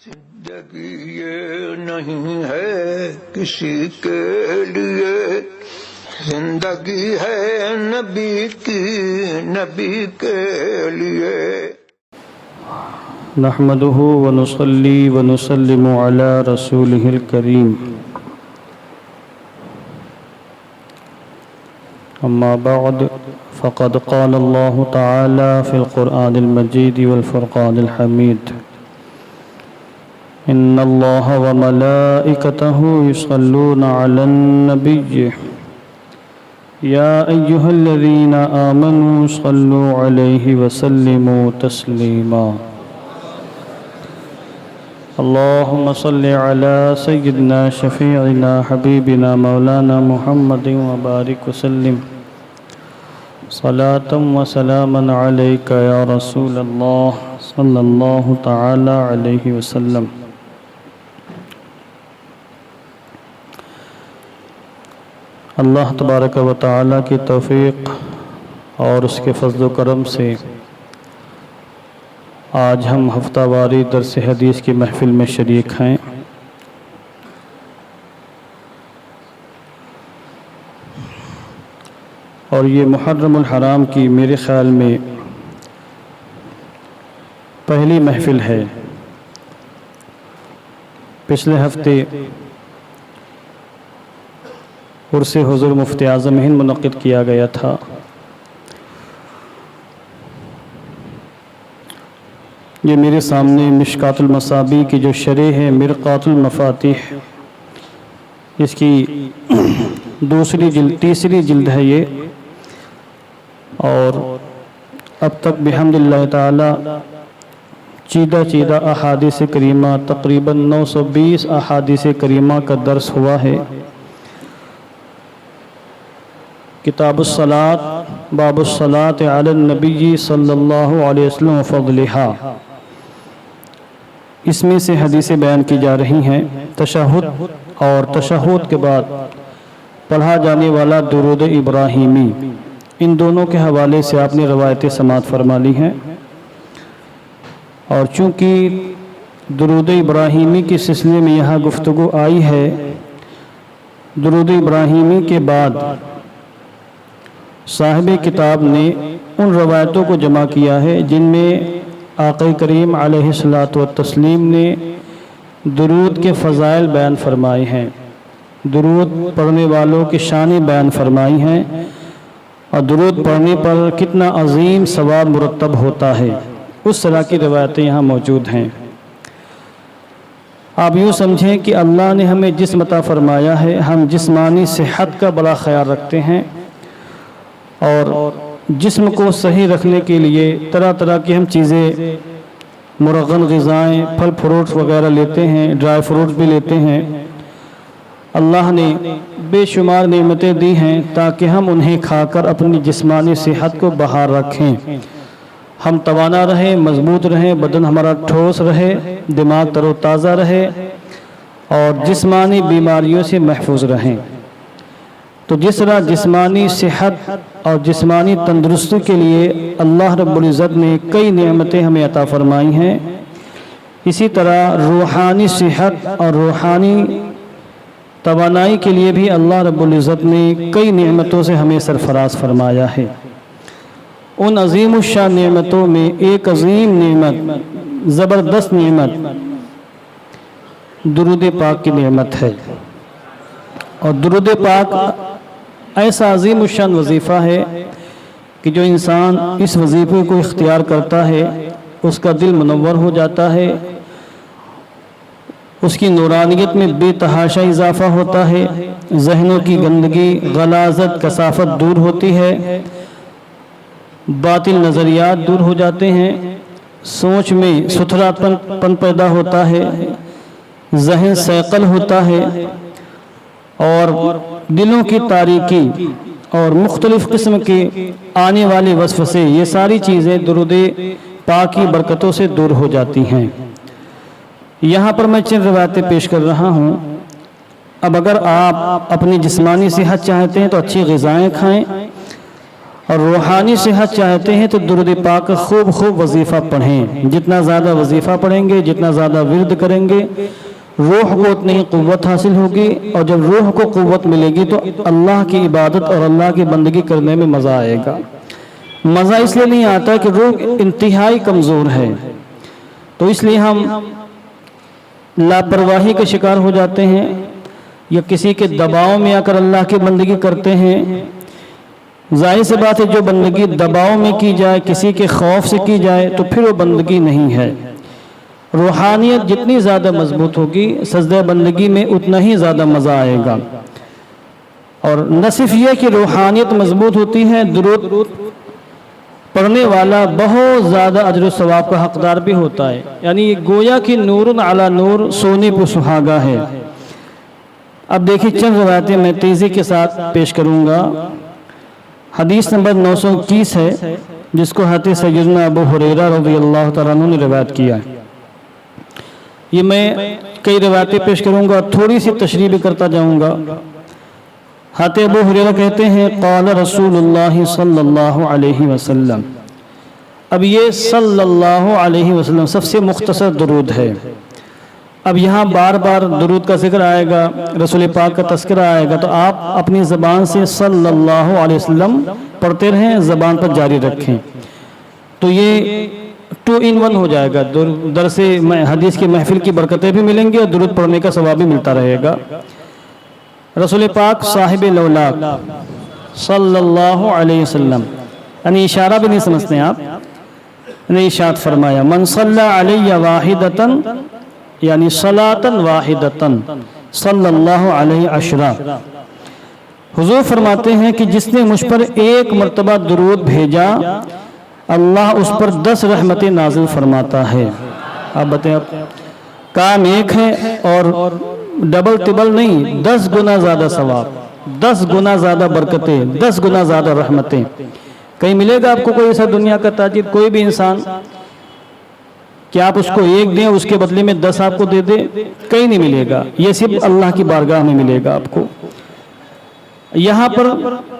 زندگی یہ نہیں ہے کسی کے لیے، زندگی ہے نبی کی، نبی کے لیے۔ نحمده ونصلي ونسلم على رسوله الكريم، أما بعد فقد قال الله تعالى في القرآن المجيد والفرقان الحميد: إن الله وملائكته يصلون على النبي يا أيها الذين آمنوا صلوا عليه وسلموا تسليما. اللهم صل على سيدنا شفيعنا حبيبنا مولانا محمد وبارك وسلم صلاة وسلاما عليك يا رسول الله صلى الله تعالى عليه وسلم. اللہ تبارک و تعالیٰ کی توفیق اور اس کے فضل و کرم سے آج ہم ہفتہ واری درس حدیث کی محفل میں شریک ہیں۔ اور یہ محرم الحرام کی میرے خیال میں پہلی محفل ہے۔ پچھلے ہفتے عرس حضور مفتی اعظم ہند منعقد کیا گیا تھا۔ یہ میرے سامنے مشکات المصابیح کی جو شرح ہے مرقات المفاتیح، اس کی تیسری جلد ہے یہ، اور اب تک بحمد اللہ تعالی چیدہ احادیث کریمہ تقریباً 920 احادیث کریمہ کا درس ہوا ہے۔ کتاب الصلاة باب الصلاة علی النبی صلی اللہ علیہ وسلم فضلہا، اس میں سے حدیثیں بیان کی جا رہی ہیں۔ تشہد اور تشہد کے بعد پڑھا جانے والا درود ابراہیمی، ان دونوں کے حوالے سے آپ نے روایتیں سماعت فرما لی ہیں۔ اور چونکہ درود ابراہیمی کے سلسلے میں یہاں گفتگو آئی ہے، درود ابراہیمی کے بعد صاحب کتاب نے ان روایتوں کو جمع کیا ہے جن میں آقا کریم علیہ الصلاۃ والتسلیم نے درود کے فضائل بیان فرمائے ہیں، درود پڑھنے والوں کی شانیں بیان فرمائی ہیں، اور درود پڑھنے پر کتنا عظیم ثواب مرتب ہوتا ہے، اس طرح کی روایتیں یہاں موجود ہیں۔ آپ یوں سمجھیں کہ اللہ نے ہمیں جسم عطا فرمایا ہے، ہم جسمانی صحت کا بڑا خیال رکھتے ہیں، اور جسم کو صحیح رکھنے کے لیے طرح طرح کی ہم چیزیں، مرغن غذائیں، پھل فروٹس وغیرہ لیتے ہیں، ڈرائی فروٹس بھی لیتے ہیں۔ اللہ نے بے شمار نعمتیں دی ہیں تاکہ ہم انہیں کھا کر اپنی جسمانی صحت کو بحال رکھیں، ہم توانا رہیں، مضبوط رہیں، بدن ہمارا ٹھوس رہے، دماغ تر و تازہ رہے، اور جسمانی بیماریوں سے محفوظ رہیں۔ تو جس طرح جسمانی صحت اور جسمانی تندرستی کے لیے اللہ رب العزت نے کئی نعمتیں ہمیں عطا فرمائی ہیں، اسی طرح روحانی صحت اور روحانی توانائی کے لیے بھی اللہ رب العزت نے کئی نعمتوں سے ہمیں سرفراز فرمایا ہے۔ ان عظیم الشان نعمتوں میں ایک عظیم نعمت، زبردست نعمت درود پاک کی نعمت ہے۔ اور درود پاک ایسا عظیم الشان وظیفہ ہے کہ جو انسان اس وظیفے کو اختیار کرتا ہے اس کا دل منور ہو جاتا ہے، اس کی نورانیت میں بے تحاشا اضافہ ہوتا ہے، ذہنوں کی گندگی، غلاظت، کثافت دور ہوتی ہے، باطل نظریات دور ہو جاتے ہیں، سوچ میں ستھرا پن پیدا ہوتا ہے، ذہن صیقل ہوتا ہے، اور دلوں کی تاریکی اور مختلف قسم کے آنے والے وسوسے، یہ ساری چیزیں درود پاک کی برکتوں سے دور ہو جاتی ہیں۔ یہاں پر میں چند روایتیں پیش کر رہا ہوں۔ اب اگر آپ اپنی جسمانی صحت چاہتے ہیں تو اچھی غذائیں کھائیں، اور روحانی صحت چاہتے ہیں تو درود پاک کا خوب وظیفہ پڑھیں. جتنا زیادہ وظیفہ پڑھیں گے، جتنا زیادہ ورد کریں گے، روح کو اتنی قوت حاصل ہوگی. اور جب روح کو قوت ملے گی تو اللہ کی عبادت اور اللہ کی بندگی کرنے میں مزہ آئے گا. مزہ اس لیے نہیں آتا کہ روح انتہائی کمزور ہے، تو اس لیے ہم لاپرواہی کا شکار ہو جاتے ہیں یا کسی کے دباؤ میں آ کر اللہ کی بندگی کرتے ہیں. ظاہر سی بات ہے جو بندگی دباؤ میں کی جائے، کسی کے خوف سے کی جائے، تو پھر وہ بندگی نہیں ہے. روحانیت جتنی زیادہ مضبوط ہوگی، سجدہ بندگی میں اتنا ہی زیادہ مزہ آئے گا. اور نہ صرف یہ کہ روحانیت مضبوط ہوتی ہے، درود پڑھنے والا بہت زیادہ اجر و ثواب کا حقدار بھی ہوتا ہے. یعنی یہ گویا کہ نور علی نور، سونے پہ سہاگا ہے. اب دیکھیں چند روایتیں میں تیزی کے ساتھ پیش کروں گا. حدیث نمبر 921 ہے، جس کو حضرت سیدنا ابو ہریرہ رضی اللہ تعالیٰ عنہ نے روایت کیا ہے. یہ میں کئی روایتیں پیش کروں گا، تھوڑی سی تشریح بھی کرتا جاؤں گا. حضرت ابو ہریرہ کہتے ہیں قال رسول اللہ صلی اللہ علیہ وسلم. اب یہ صلی اللہ علیہ وسلم سب سے مختصر درود ہے. اب یہاں بار بار درود کا ذکر آئے گا، رسول پاک کا تذکرہ آئے گا، تو آپ اپنی زبان سے صلی اللہ علیہ وسلم پڑھتے رہیں، زبان پر جاری رکھیں. تو یہ 2 in 1 ہو جائے گا. درس حدیث کی محفل کی برکتیں بھی ملیں گی اور درود پڑھنے کا ثواب بھی ملتا رہے گا. رسول پاک صاحب لولاک صلی اللہ علیہ وسلم، یعنی اشارہ بھی نہیں سمجھتے آپ، نے ارشاد فرمایا من صلی علی واحدتن، یعنی صلاۃً واحدتن صلی اللہ علیہ عشرہ. حضور فرماتے ہیں کہ جس نے مجھ پر ایک مرتبہ درود بھیجا، اللہ اس پر 10 رحمتیں نازل فرماتا ہے. آپ بتائیں، کام ایک ہے اور ڈبل ٹبل نہیں، 10 گنا زیادہ ثواب، 10 گنا زیادہ برکتیں، 10 گنا زیادہ رحمتیں. کہیں ملے گا آپ کو کوئی ایسا دنیا کا تاجر، کوئی بھی انسان کہ آپ اس کو ایک دیں اس کے بدلے میں 10 آپ کو دے دے؟ کہیں نہیں ملے گا. یہ صرف اللہ کی بارگاہ میں ملے گا آپ کو. یہاں پر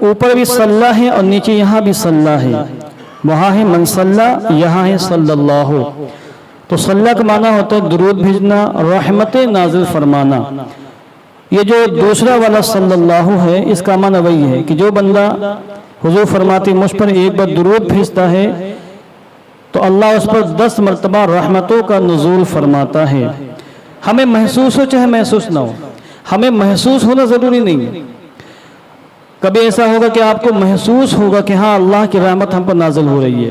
اوپر بھی صلی ہے اور نیچے یہاں بھی صلی ہے. وہاں ہے من صلی، یہاں ہے صلی اللہ. تو صلی کا معنی ہوتا ہے درود بھیجنا، رحمت نازل فرمانا. یہ جو دوسرا والا صلی اللہ ہے، اس کا معنی وہی ہے کہ جو بندہ حضور فرماتے مجھ پر ایک بار درود بھیجتا ہے تو اللہ اس پر 10 مرتبہ رحمتوں کا نزول فرماتا ہے. ہمیں محسوس ہو چاہے محسوس نہ ہو، ہمیں محسوس ہونا ضروری نہیں ہے. کبھی ایسا ہوگا کہ آپ کو محسوس ہوگا کہ ہاں اللہ کی رحمت ہم پر نازل ہو رہی ہے.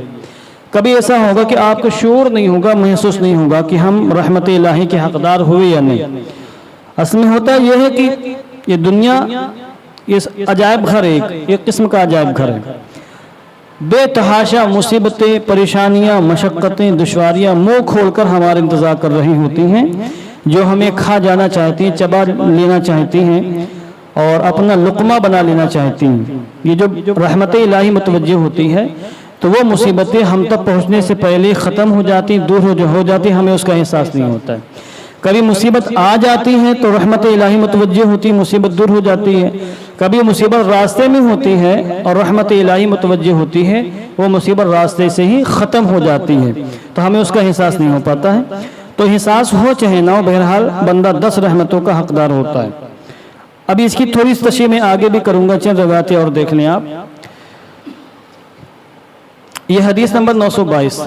کبھی ایسا ہوگا کہ آپ کو شعور نہیں ہوگا، محسوس نہیں ہوگا کہ ہم رحمت الہی کے حقدار ہوئے یا نہیں. اصل میں ہوتا یہ ہے کہ یہ دنیا یہ عجائب گھر ہے، ایک قسم کا عجائب گھر ہے. بے تحاشا مصیبتیں، پریشانیاں، مشقتیں، دشواریاں منہ کھول کر ہمارا انتظار کر رہی ہوتی ہیں، جو ہمیں کھا جانا چاہتی ہیں، چبا لینا چاہتی ہیں اور اپنا لقمہ بنا لینا چاہتی ہیں. یہ جو رحمت الہی متوجہ ہوتی ہے تو وہ مصیبتیں ہم تک پہنچنے سے پہلے ختم ہو جاتی، دور ہو جاتی، ہمیں اس کا احساس نہیں ہوتا ہے. کبھی مصیبت آ جاتی ہے تو رحمت الہی متوجہ ہوتی، مصیبت دور ہو جاتی ہے. کبھی مصیبت راستے میں ہوتی ہے اور رحمت الہی متوجہ ہوتی ہے، وہ مصیبت راستے سے ہی ختم ہو جاتی ہے، تو ہمیں اس کا احساس نہیں ہو پاتا ہے. تو احساس ہو چاہے نہ ہو، بہرحال بندہ 10 رحمتوں کا حقدار ہوتا ہے. ابھی اس کی تھوڑی سی تشریح میں آگے بھی کروں گا، چند روایتیں اور دیکھ لیں آپ. یہ حدیث نمبر 922،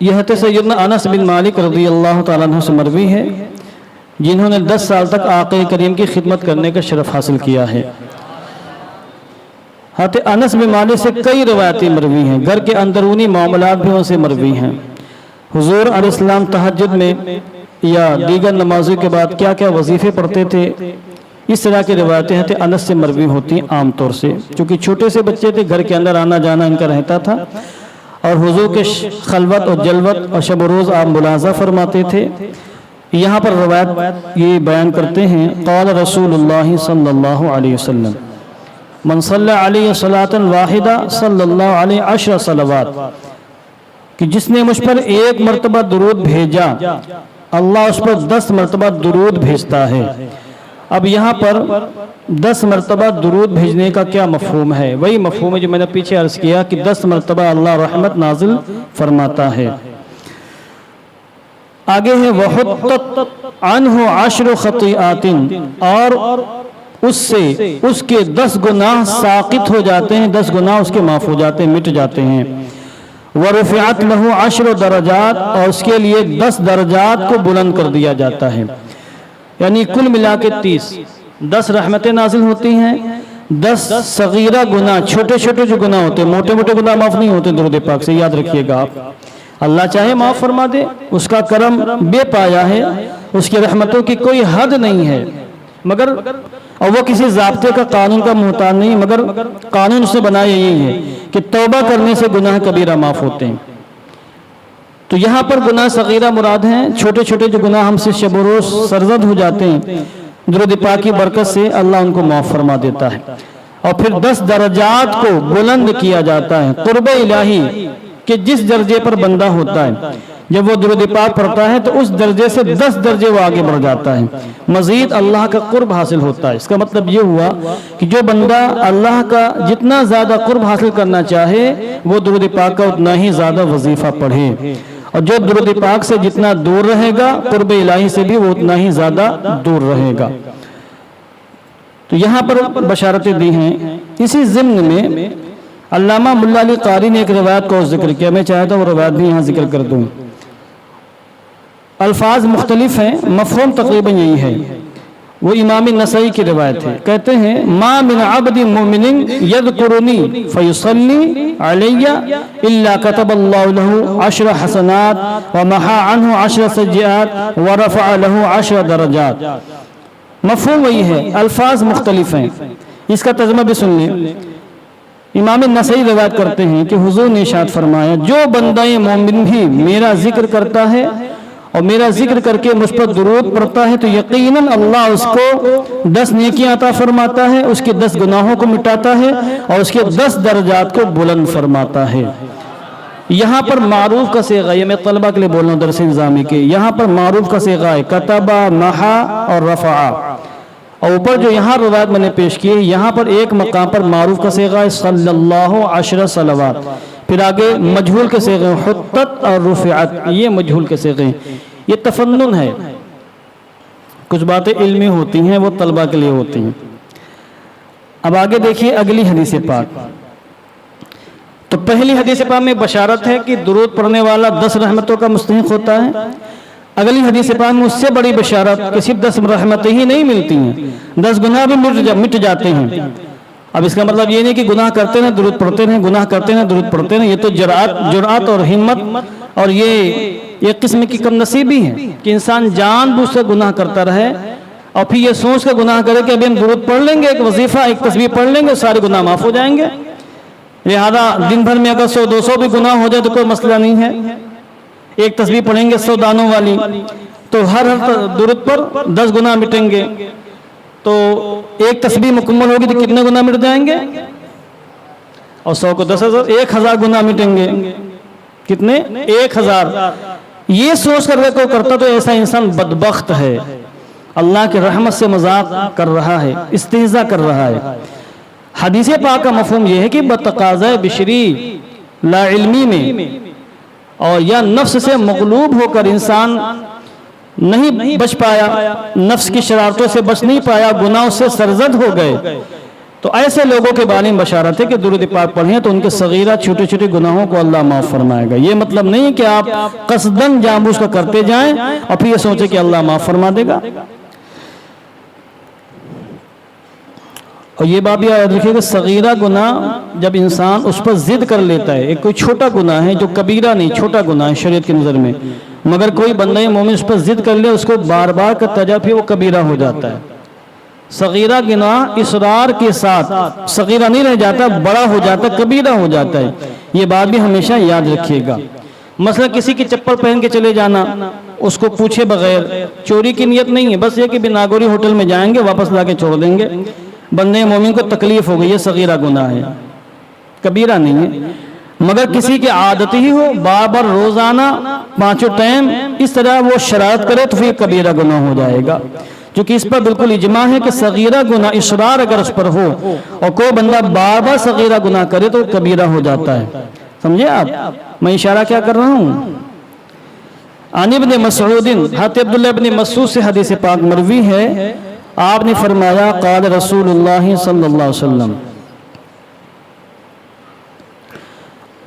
یہ حضرت سیدنا انس بن مالک رضی اللہ تعالیٰ عنہ سے مروی ہے، جنہوں نے 10 سال تک آقا کریم کی خدمت کرنے کا شرف حاصل کیا ہے. حضرت انس بن مالک سے کئی روایتیں مروی ہیں، گھر کے اندرونی معاملات بھی ان سے مروی ہیں. حضور علیہ السلام تہجد میں یا دیگر نمازوں کے بعد کیا کیا وظیفے پڑھتے تھے، اس طرح کی روایتیں حضرت انس سے مروی ہوتی ہیں. عام طور سے چونکہ چھوٹے سے بچے تھے، گھر کے اندر آنا جانا ان کا رہتا تھا، اور حضور کے خلوت اور جلوت اور شب و روز آپ ملاحظہ فرماتے تھے. یہاں پر روایت یہ بیان کرتے ہیں قال رسول اللہ صلی اللہ علیہ وسلم من صلی علیہ صلاۃ واحدہ صلی اللہ علیہ 10 صلوات، کہ جس نے مجھ پر ایک مرتبہ درود بھیجا، اللہ اس پر 10 مرتبہ درود بھیجتا ہے. اب یہاں پر 10 مرتبہ درود بھیجنے کا کیا مفہوم ہے؟ وہی مفہوم ہے جو میں نے پیچھے عرض کیا کہ 10 مرتبہ اللہ رحمت نازل فرماتا ہے۔ آگے ہے وَحُطَّتْ عَنْهُ 10 خَطِیئَاتٍ، اور اس سے اس کے 10 گناہ ساقط ہو جاتے ہیں، 10 گناہ اس کے معاف ہو جاتے ہیں، مٹ جاتے ہیں۔ وَرُفِعَتْ لَهُ 10 درجات، اور اس کے لیے 10 درجات کو بلند کر دیا جاتا ہے، یعنی کل ملا کے 30۔ 10 رحمتیں نازل ہوتی ہیں، 10 صغیرہ گناہ، چھوٹے چھوٹے جو گناہ ہوتے ہیں، موٹے موٹے گناہ معاف نہیں ہوتے درود پاک سے، یاد رکھیے گا آپ۔ اللہ چاہے معاف فرما دے، اس کا کرم بے پایا ہے، اس کی رحمتوں کی کوئی حد نہیں ہے، مگر اور وہ کسی ضابطے کا قانون کا محتاج نہیں، مگر قانون اس نے بنایا یہی ہے کہ توبہ کرنے سے گناہ کبیرہ معاف ہوتے ہیں۔ تو یہاں پر گناہ صغیرہ مراد ہیں، چھوٹے چھوٹے جو گناہ ہم سے شب و روز سرزد ہو جاتے ہیں، درود پاک کی برکت سے اللہ ان کو معاف فرما دیتا ہے۔ اور پھر 10 درجات کو بلند کیا جاتا ہے، قرب الہی کہ جس درجے پر بندہ ہوتا ہے، جب وہ درود پاک پڑھتا ہے تو اس درجے سے 10 درجے وہ آگے بڑھ جاتا ہے، مزید اللہ کا قرب حاصل ہوتا ہے۔ اس کا مطلب یہ ہوا کہ جو بندہ اللہ کا جتنا زیادہ قرب حاصل کرنا چاہے وہ درود پاک کا اتنا ہی زیادہ وظیفہ پڑھے، اور جو درود پاک سے جتنا دور رہے گا قرب الہی سے بھی وہ اتنا ہی زیادہ دور رہے گا۔ تو یہاں پر بشارتیں دی ہیں۔ اسی ضمن میں علامہ ملا علی قاری نے ایک روایت کو ذکر کیا، میں چاہتا ہوں وہ روایت بھی یہاں ذکر کر دوں۔ الفاظ مختلف ہیں، مفہوم تقریباً یہی ہے۔ وہ امام نسائی کی روایت ہے، کہتے ہیں ما من عبد مومن یذکرنی فیصلی علی الا کتب اللہ له 10 حسنات ومحا عنہ 10 سیئات ورفع له 10 درجات۔ مفہوم وہی ہے، الفاظ مختلف ہیں۔ اس کا ترجمہ بھی سن لیں۔ امام نسائی روایت کرتے ہیں کہ حضور نے ارشاد فرمایا جو بندہ مومن بھی میرا ذکر کرتا ہے اور میرا ذکر کر کے مجھ پر درود پڑھتا ہے تو یقیناً اللہ اس کو 10 نیکیاں عطا فرماتا ہے، اس کے 10 گناہوں کو مٹاتا ہے اور اس کے 10 درجات کو بلند فرماتا ہے۔ یہاں پر معروف کا صیغہ، یہ میں طلبہ کے لیے بول رہا ہوں درس نظامی کے، یہاں پر معروف کا صیغہ ہے کتبہ، محا اور رفع، اور اوپر جو یہاں روایت میں نے پیش کی ہے یہاں پر ایک مقام پر معروف کا صیغہ ہے صلی اللہ 10 صلوات، پھر آگے مجہول کے صیغے حطت اور رفعت، یہ مجہول کے صیغے ہیں۔ یہ تفنن ہے، کچھ باتیں علمی ہوتی ہیں وہ طلبہ کے لیے ہوتی ہیں۔ اب آگے دیکھیے اگلی حدیث پاک۔ تو پہلی حدیث پاک میں بشارت ہے کہ درود پڑھنے والا 10 رحمتوں کا مستحق ہوتا ہے۔ اگلی حدیث پاک میں اس سے بڑی بشارت کہ صرف 10 رحمتیں ہی نہیں ملتی ہیں، 10 گناہ بھی مٹ جاتے ہیں۔ اب اس کا مطلب یہ نہیں کہ گناہ کرتے ہیں درود پڑھتے ہیں، گناہ کرتے ہیں درود پڑھتے ہیں، یہ تو جرأت اور ہمت اور یہ ایک قسم کی کم نصیبی ہے کہ انسان جان بوجھ سے گناہ کرتا رہے اور پھر یہ سوچ کر گناہ کرے کہ ابھی ہم درود پڑھ لیں گے، ایک وظیفہ ایک تسبیح پڑھ لیں گے، سارے گناہ معاف ہو جائیں گے۔ لہذا دن بھر میں اگر 100-200 بھی گناہ ہو جائے تو کوئی مسئلہ نہیں ہے، ایک تسبیح پڑھیں گے 100 دانوں والی تو ہر درود پر 10 گناہ مٹیں گے، تو ایک تسبیح مکمل ہوگی تو کتنے گناہ مٹ جائیں گے؟ اور 100 کو 10,000، 1000 گناہ مٹیں گے، کتنے؟ 1000۔ یہ سوچ کر کوئی کرتا تو ایسا انسان بدبخت ہے، اللہ کی رحمت سے مذاق کر رہا ہے، استہزاء کر رہا ہے۔ حدیث پاک کا مفہوم یہ ہے کہ بتقاضۂ بشری لا علمی میں اور یا نفس سے مغلوب ہو کر انسان نہیں بچ پایا، نفس کی شرارتوں سے بچ نہیں پایا، گناہوں سے سرزد ہو گئے، تو ایسے لوگوں کے بارے میں بشارت ہے کہ درود پاک پڑھیں تو ان کے صغیرہ چھوٹے چھوٹے گناہوں کو اللہ معاف فرمائے گا۔ یہ مطلب نہیں کہ آپ قصداً جان بوجھ کر کرتے جائیں اور پھر یہ سوچیں کہ اللہ معاف فرما دے گا۔ اور یہ بات بھی یاد رکھیے کہ صغیرہ گناہ جب انسان اس پر ضد کر لیتا ہے، ایک کوئی چھوٹا گناہ ہے جو کبیرہ نہیں، چھوٹا گناہ ہے شریعت کی نظر میں، مگر کوئی بندہ مومن اس پر ضد کر لے، اس کو بار بار کرتا جائے پھر وہ کبیرہ ہو جاتا ہے۔ صغیرہ گناہ اصرار کے ساتھ صغیرہ نہیں رہ جاتا، بڑا ہو جاتا، کبیرہ ہو جاتا ہے، یہ بات بھی ہمیشہ یاد رکھیے گا۔ مثلا کسی کی چپل پہن کے چلے جانا اس کو پوچھے بغیر، چوری کی نیت نہیں ہے، بس یہ کہ بناگوری ہوٹل میں جائیں گے واپس لا کے چھوڑ دیں گے، بندے مومن کو تکلیف ہو گئی، یہ صغیرہ گناہ ہے، کبیرہ نہیں ہے۔ مگر کسی کی عادت ہی ہو بار بار روزانہ 5 ٹائم اس طرح وہ شرارت کرے تو پھر کبیرہ گناہ ہو جائے گا۔ چونکہ اس پر بالکل اجماع ہے کہ صغیرہ گناہ اصرار اگر اس پر ہو اور کوئی بندہ بار بار صغیرہ گناہ کرے تو کبیرہ ہو جاتا ہے. سمجھے آپ میں اشارہ کیا کر رہا ہوں؟ عن ابن مسعود، حضرت عبداللہ ابن مسعود سے حدیث پاک مروی ہے، آپ نے فرمایا قال رسول اللہ صلی اللہ علیہ وسلم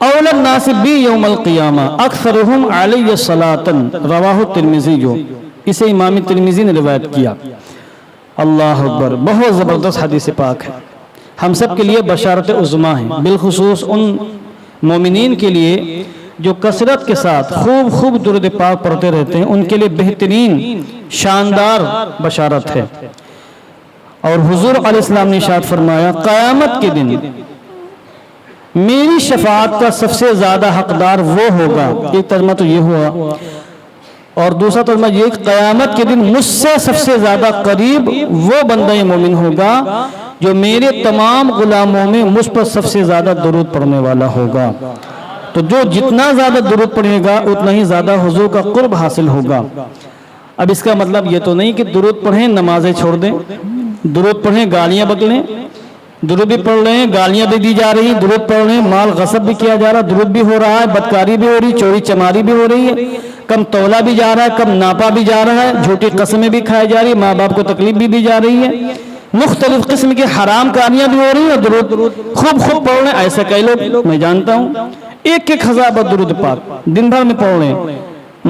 اول الناس بی یوم القیامہ اکثرهم علی صلاۃ، رواہ الترمذی. اسے امام ترمذی نے روایت کیا. اللہ اکبر، بہت زبردست حدیث پاک ہے، ہم سب کے لیے بشارت عظمیٰ ہے، بالخصوص ان مومنین کے لیے جو کثرت کے ساتھ خوب درود پاک پڑھتے رہتے ہیں، ان کے لیے بہترین شاندار بشارت ہے. اور حضور علیہ السلام نے ارشاد فرمایا قیامت کے دن میری شفاعت کا سب سے زیادہ حقدار وہ ہوگا. ایک ترجمہ تو یہ ہوا، اور دوسرا ترجمہ یہ کہ قیامت کے دن مجھ سے سب سے زیادہ قریب وہ بندہ مومن ہوگا جو میرے تمام غلاموں میں مجھ پر سب سے زیادہ درود پڑھنے والا ہوگا. تو جو جتنا زیادہ درود پڑھے گا اتنا ہی زیادہ حضور کا قرب حاصل ہوگا. اب اس کا مطلب یہ تو نہیں کہ درود پڑھیں نمازیں چھوڑ دیں، درود پڑھیں گالیاں بکلیں، درود بھی پڑھ رہے ہیں گالیاں بھی دی جا رہی ہیں، درود پڑھ رہے ہیں مال غصب بھی کیا جا رہا ہے، درود بھی ہو رہا ہے، بدکاری بھی ہو رہی ہے، چوری چماری بھی ہو رہی ہے، کم تولا بھی جا رہا ہے، کم ناپا بھی جا رہا ہے، جھوٹی قسمیں بھی کھائی جا رہی ہے، ماں باپ کو تکلیف بھی دی جا رہی ہے، مختلف قسم کے حرام کاریاں بھی ہو رہی ہیں، درود خوب پڑھ رہے ہیں. ایسے کئی لوگ میں جانتا ہوں 1,000 درود پاک دن بھر میں پڑھ رہے ہیں،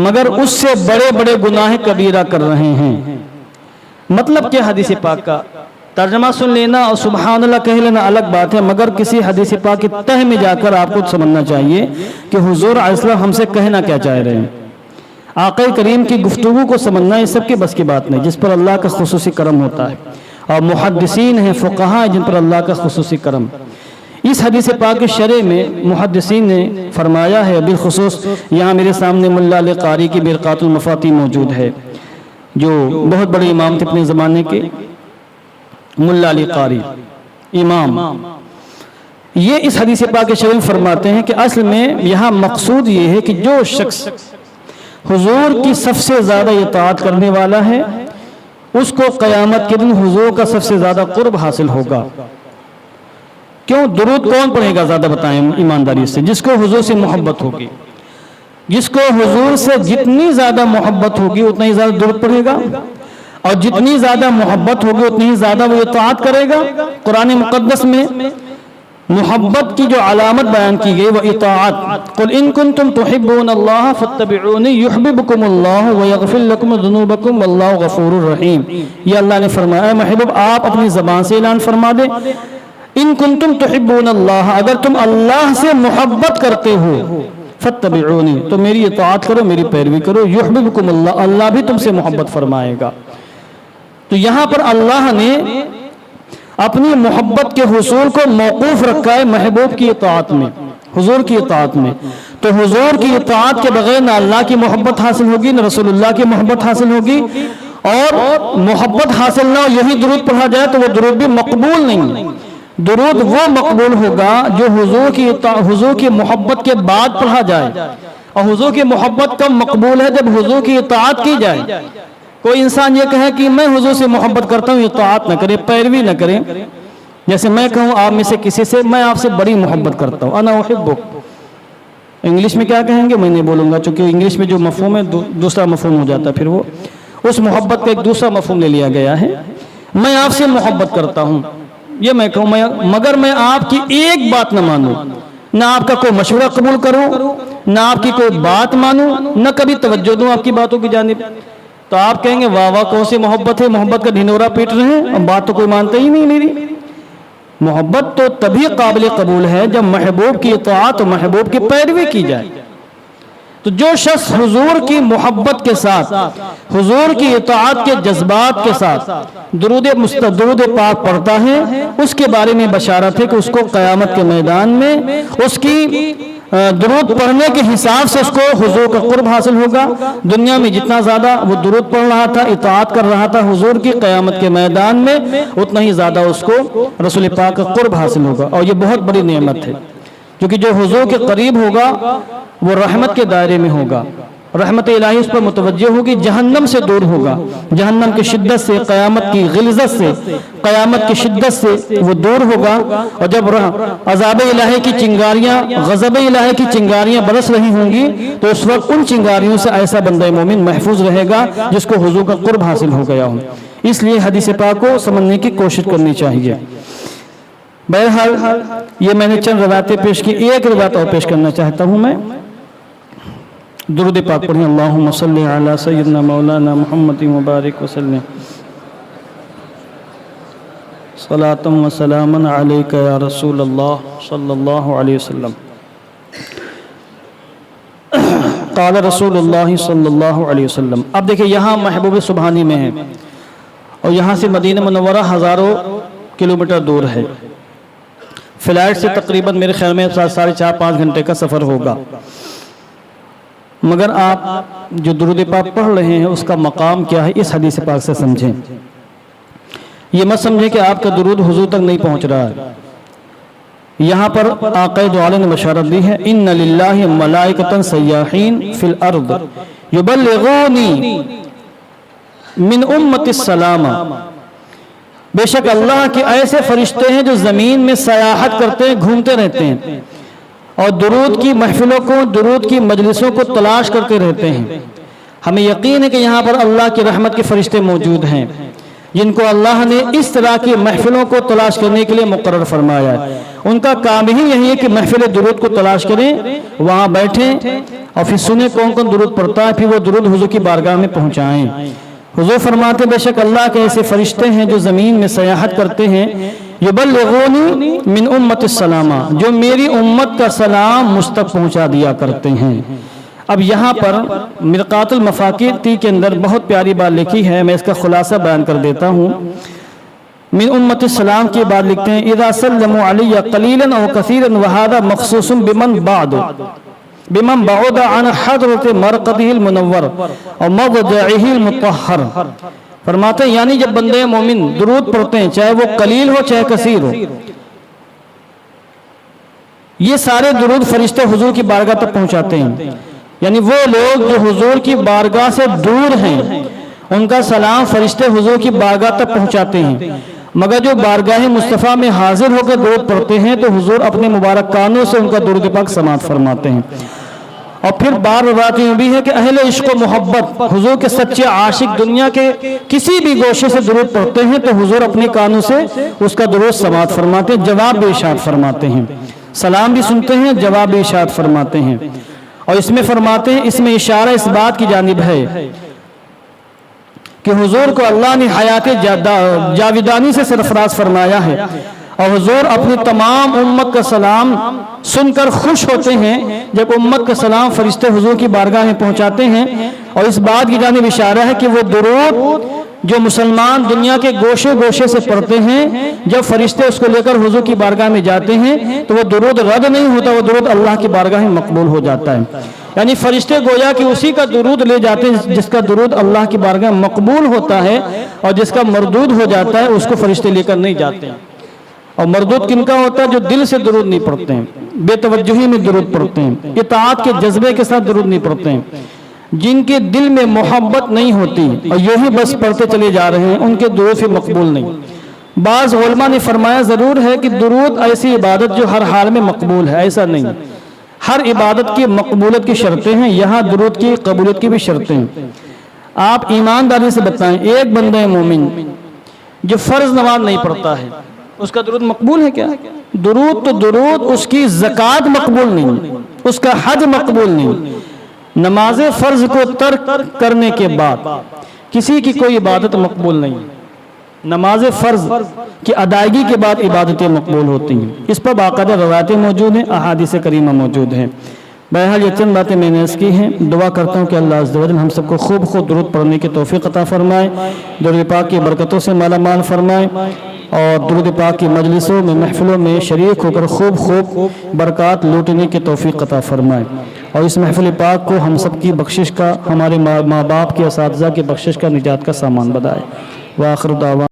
مگر اس سے بڑے گناہ کبیرہ کر رہے ہیں. مطلب کیا حدیث پاک کا؟ ترجمہ سن لینا اور سبحان اللہ کہہ لینا الگ بات ہے، مگر کسی حدیث پاک کی تہ میں جا کر آپ کو سمجھنا چاہیے کہ حضور علیہ السلام ہم سے کہنا کیا چاہ رہے ہیں. آقا کریم کی گفتگو کو سمجھنا یہ سب کے بس کی بات نہیں، جس پر اللہ کا خصوصی کرم ہوتا ہے، اور محدثین ہیں فقہاء ہیں جن پر اللہ کا خصوصی کرم. اس حدیث پاک کے شرح میں محدثین نے فرمایا ہے، بالخصوص یہاں میرے سامنے ملا علی قاری کی برقات المفاتیح موجود ہے، جو بہت بڑے امام تھے اپنے زمانے کے، ملا علی قاری امام. یہ اس حدیث پاک کے شرح میں فرماتے ہیں کہ اصل میں یہاں مقصود یہ ہے کہ جو شخص حضور کی سب سے زیادہ اطاعت کرنے والا ہے اس کو قیامت کے دن حضور کا سب سے زیادہ قرب حاصل ہوگا. کیوں؟ درود کون پڑھے گا زیادہ بتائیں ایمانداری سے؟ جس کو حضور سے محبت ہوگی، جس کو حضور سے جتنی زیادہ محبت ہوگی اتنا ہی زیادہ درود پڑھے گا، اور جتنی زیادہ محبت ہوگی اتنی ہی زیادہ وہ اطاعت کرے گا. قرآن مقدس میں محبت کی جو علامت بیان کی گئی وہ اطاعت. قل ان کنتم تحبون اللہ فاتبعونی یحببکم اللہ ویغفر لکم ذنوبکم واللہ غفور الرحیم. یہ اللہ نے فرمایا اے محبوب آپ اپنی زبان سے اعلان فرما دیں ان کنتم تحبون اللہ، اگر تم اللہ سے محبت کرتے ہو فاتبعونی تو میری اطاعت کرو، میری پیروی کرو، یحببکم اللہ اللہ بھی تم سے محبت فرمائے گا. تو یہاں پر اللہ نے اپنی محبت کے حصول کو موقوف رکھا ہے محبوب کی اطاعت میں، حضور کی اطاعت میں. تو حضور کی اطاعت کے بغیر نہ اللہ کی محبت حاصل ہوگی نہ رسول اللہ کی محبت حاصل ہوگی، اور محبت حاصل نہ ہو یہی درود پڑھا جائے تو وہ درود بھی مقبول نہیں. درود وہ مقبول ہوگا جو حضور کی محبت کے بعد پڑھا جائے، اور حضور کی محبت کب مقبول ہے؟ جب حضور کی اطاعت کی جائے. کوئی انسان یہ کہے کہ میں حضور سے محبت کرتا ہوں، اطاعت نہ کرے، پیروی نہ کرے. جیسے میں کہوں آپ میں سے کسی سے میں آپ سے بڑی محبت کرتا ہوں، انا احبک، انگلش میں کیا کہیں گے میں نہیں بولوں گا، چونکہ انگلش میں جو مفہوم ہے دوسرا مفہوم ہو جاتا ہے، پھر وہ اس محبت کا ایک دوسرا مفہوم لے لیا گیا ہے. میں آپ سے محبت کرتا ہوں یہ میں کہوں، مگر میں آپ کی ایک بات نہ مانوں، نہ آپ کا کوئی مشورہ قبول کروں، نہ آپ کی کوئی بات مانوں، نہ کبھی توجہ دوں آپ کی باتوں کی جانب، تو آپ کہیں گے واہ واہ کون سی محبت ہے، محبت کا ڈھنورا پیٹ رہے ہیں، اب بات تو کوئی مانتا ہی نہیں میری. محبت تو تبھی قابل قبول ہے جب محبوب کی اطاعت و محبوب کی پیروی کی جائے. تو جو شخص حضور کی محبت کے ساتھ، حضور کی اطاعت کے جذبات کے ساتھ درود پاک پڑھتا ہے، اس کے بارے میں بشارت ہے کہ اس کو قیامت کے میدان میں اس کی درود پڑھنے کے حساب سے اس کو حضور کا قرب حاصل ہوگا. دنیا میں جتنا زیادہ وہ درود پڑھ رہا تھا، اطاعت کر رہا تھا حضور کی، قیامت کے میدان میں اتنا ہی زیادہ اس کو رسول پاک کا قرب حاصل ہوگا. اور یہ بہت بڑی نعمت ہے، کیونکہ جو حضور کے قریب ہوگا وہ رحمت کے دائرے میں ہوگا، رحمت الہی اس پر متوجہ ہوگی، جہنم سے دور ہوگا، جہنم کی شدت سے، قیامت کی غلظت سے، قیامت کی شدت سے وہ دور ہوگا۔ اور جب عذاب الہی کی چنگاریاں، غضب الہی کی چنگاریاں برس رہی ہوں گی تو اس وقت ان چنگاریوں سے ایسا بندہ مومن محفوظ رہے گا جس کو حضور کا قرب حاصل ہو گیا ہو۔ اس لیے حدیث پاک کو سمجھنے کی کوشش کرنی چاہیے۔ بہرحال یہ میں نے چند روایتیں پیش کی، ایک روایت اور پیش کرنا چاہتا ہوں میں۔ درود پاک پڑھیں، اللہم صلی علی سیدنا مولانا محمد مبارک وسلم، صلاۃ و سلام علیک یا رسول اللہ صلی اللہ علیہ وسلم۔ قال رسول اللہ صلی اللہ علیہ وسلم۔ اب دیکھیں یہاں محبوب سبحانی میں ہے اور یہاں سے مدینہ منورہ ہزاروں کلومیٹر دور ہے، فلائٹ سے تقریباً میرے خیال میں 4.5 گھنٹے کا سفر ہوگا، مگر آپ جو درود پاک پڑھ رہے ہیں اس کا مقام کیا ہے اس حدیث پاک سے سمجھیں۔ یہ مت سمجھیں کہ آپ کا درود حضور تک نہیں پہنچ رہا ہے۔ یہاں پر آقا دو عالم نے بشارت دی ہے، ان للہ ملائکۃ سیاحین فی الارض یبلغونی من امت السلام۔ بے شک اللہ کے ایسے فرشتے ہیں جو زمین میں سیاحت کرتے ہیں، گھومتے رہتے ہیں اور درود کی محفلوں کو، درود کی مجلسوں کو تلاش کرتے رہتے ہیں۔ ہمیں یقین ہے کہ یہاں پر اللہ کی رحمت کے فرشتے موجود ہیں جن کو اللہ نے اس طرح کی محفلوں کو تلاش کرنے کے لیے مقرر فرمایا ہے۔ ان کا کام ہی یہی ہے کہ محفل درود کو تلاش کریں، وہاں بیٹھیں اور پھر سنیں کون کون درود پڑھتا ہے، پھر وہ درود حضور کی بارگاہ میں پہنچائیں۔ حضور فرماتے بے شک اللہ کے ایسے فرشتے ہیں جو زمین میں سیاحت کرتے ہیں، یبلغونی من امت السلام، جو میری امت کا سلام مجھ تک پہنچا دیا کرتے ہیں۔ اب یہاں پر مرقات المفاقیتی کے اندر بہت پیاری بات لکھی ہے، میں اس کا خلاصہ بیان کر دیتا ہوں۔ من امت السلام کی بات لکھتے ہیں، اذا سلموا علی قلیلا او کثیرا وهذا مخصوص بمن بعد عن حضرت مرقده المنور اور مضجعه المطہر۔ فرماتے ہیں یعنی جب بندے مومن درود پڑھتے ہیں، چاہے وہ قلیل ہو چاہے کثیر ہو، یہ سارے درود فرشتے حضور کی بارگاہ تک پہنچاتے ہیں۔ یعنی وہ لوگ جو حضور کی بارگاہ سے دور ہیں ان کا سلام فرشتے حضور کی بارگاہ تک پہنچاتے ہیں، مگر جو بارگاہ مصطفیٰ میں حاضر ہو کے درود پڑھتے ہیں تو حضور اپنے مبارک کانوں سے ان کا درود پاک سماعت فرماتے ہیں۔ اور پھر بار روایت یہ بھی ہے کہ اہل عشق و محبت، حضور کے سچے عاشق دنیا کے کسی بھی گوشے سے درود پڑھتے ہیں تو حضور اپنے کانوں سے اس کا درود سماعت فرماتے ہیں، جواب بھی ارشاد فرماتے ہیں، سلام بھی سنتے ہیں، جواب بھی ارشاد فرماتے ہیں۔ اور اس میں فرماتے ہیں، اس میں اشارہ اس بات کی جانب ہے کہ حضور کو اللہ نے حیات جاویدانی سے سرفراز فرمایا ہے اور حضور اپنی تمام امت کا سلام سن کر خوش ہوتے ہیں جب امت کا سلام فرشتے حضور کی بارگاہ میں پہنچاتے ہیں۔ اور اس بات کی جانب اشارہ ہے کہ وہ درود جو مسلمان دنیا کے گوشے گوشے سے پڑھتے ہیں، جب فرشتے اس کو لے کر حضور کی بارگاہ میں جاتے ہیں تو وہ درود رد نہیں ہوتا، وہ درود اللہ کی بارگاہ میں مقبول ہو جاتا ہے۔ یعنی فرشتے گویا کہ اسی کا درود لے جاتے ہیں جس کا درود اللہ کی بارگاہ میں مقبول ہوتا ہے، اور جس کا مردود ہو جاتا ہے اس کو فرشتے لے کر نہیں جاتے ہیں۔ اور مردود کن کا ہوتا ہے؟ جو دل سے درود نہیں پڑھتے ہیں، بے توجہی میں درود پڑھتے ہیں، اطاعت کے جذبے کے ساتھ درود نہیں پڑھتے ہیں، جن کے دل میں محبت نہیں ہوتی اور یہی بس پڑھتے چلے جا رہے ہیں، ان کے درود پھر مقبول نہیں۔ بعض علماء نے فرمایا ضرور ہے کہ درود ایسی عبادت جو ہر حال میں مقبول ہے، ایسا نہیں۔ ہر عبادت کی مقبولیت کی شرطیں ہیں، یہاں درود کی قبولیت کی بھی شرطیں ہیں۔ آپ ایمانداری سے بتائیں، ایک بندہ مومن جو فرض نماز نہیں پڑھتا ہے اس کا درود مقبول ہے کیا؟ درود تو درود، اس کی زکوٰۃ مقبول نہیں، اس کا حج مقبول نہیں۔ نماز فرض کو ترک کرنے کے بعد کسی کی کوئی عبادت مقبول نہیں۔ نماز فرض کی ادائیگی کے بعد عبادتیں مقبول ہوتی ہیں، اس پر باقاعدہ روایتیں موجود ہیں، احادیث کریمہ موجود ہیں۔ بہرحال یہ چند باتیں میں نے اس کی ہیں، دعا کرتا ہوں کہ اللہ عز و جل ہم سب کو خوب خوب درود پڑھنے کی توفیق عطا فرمائے، درود پاک کی برکتوں سے مالا مال فرمائے، اور درود پاک کی مجلسوں میں محفلوں میں شریک ہو کر خوب خوب برکات لوٹنے کی توفیق عطا فرمائے، اور اس محفل پاک کو ہم سب کی بخشش کا، ہمارے ماں باپ کے اساتذہ کی بخشش کا، نجات کا سامان بنائے۔ وآخر دعوانا